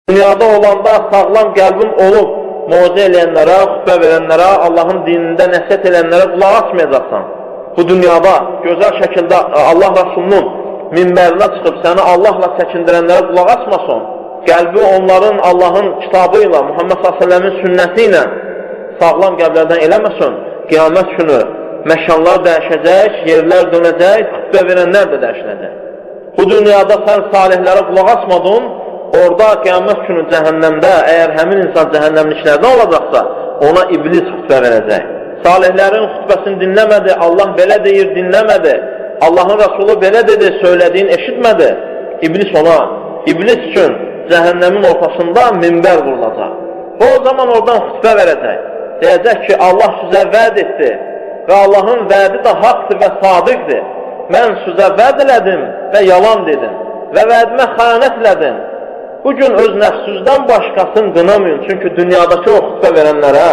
Dünyada olanda sağlam qəlbin olub, moizə eləyənlərə, xütbə verənlərə, Allahın dinində nəsihət eləyənlərə qulaq açmayacaqsan. Bu dünyada gözəl şəkildə Allah Rasulunun minbərinə çıxıb səni Allahla çəkindirənlərə qulaq açmasın. Qəlbi onların Allahın kitabı ilə, Muhammed s.ə.v-in sünnəti ilə sağlam qəlblərdən eləməsin. Qiyamət günü məkanlar dəyişəcək, yerlər dönəcək, xütbə verənlər də dəyişiləcək. Bu dünyada sən salihlərə qulaq açmadın, orada qiyamət günü cəhənnəmdə, əgər həmin insan cəhənnəmliklərdən olacaqsa, ona iblis xütbə verəcək. Salihlərin xütbəsini dinləmədi, Allah belə deyir, dinləmədi, Allahın Rasulü belə dedi, söylədiyini eşitmədi. İblis ona, iblis üçün cəhənnəmin ortasında minbər qurulacaq. O zaman oradan xütbə verəcək. Deyəcək ki, Allah sizə vəd etdi və Allahın vədi də haqdır və sadiqdir. Mən sizə vəd elədim və yalan dedim və vədimə xəyanət elədim. Bugün öz nəfsüzdən başqasını qınamayın. Çünki dünyadakı o xütbə verənlərə,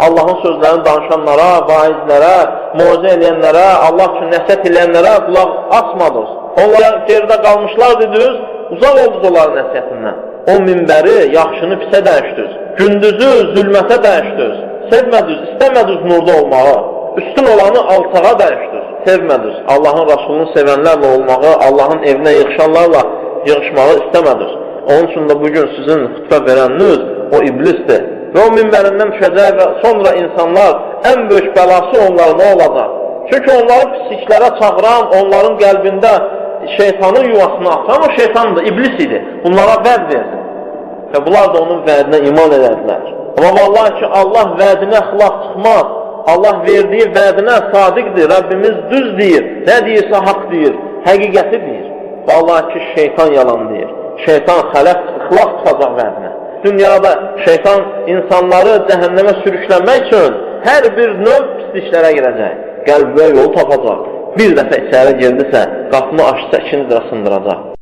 Allahın sözlərini danışanlara, vaizlərə, moizə eləyənlərə, Allah üçün nəsihət eləyənlərə qulaq asmadınız. Onlara geridə qalmışlar dediniz, uzaq oldunuz onların nəsihətindən. O minbəri yaxşını pisə dəyişdiniz. Gündüzü zülmətə dəyişdiniz. Sevmədiniz, istəmədiniz nurda olmağı. Üstün olanı alçağa dəyişdiniz. Sevmədiniz. Allahın Rasulunu sevənlərlə olmağı, Allahın evinə yığışanlarla yığışmağı istəmədiniz. Onun üçün də bugün sizin xütbə verəniniz o iblisdir. Və o minbərindən düşəcək və sonra insanlar ən böyük bəlası onların nə olacaq? Çünki onları pisliklərə çağıran, onların qəlbində şeytanın yuvasını açan o şeytandır, iblis idi. Bunlara vəd verdi. Və bunlar da onun vədinə iman edədilər. Amma vallahi ki, Allah vədinə xilaf çıxmaz. Allah verdiyi vədinə sadiqdir. Rəbbimiz düz deyir. Nə deyirsə haqq deyir. Həqiqəti deyir. Vallahi ki, şeytan yalan deyir. Şeytan xilaf çıxacaq vədinə. Dünyada şeytan insanları cəhənnəmə sürüklənmək üçün hər bir növ pisliklərə girəcək. Qəlbə yol tapacaq. Bir dəfə içəri girdisə, qapını açsa ikinci də sındıracaq.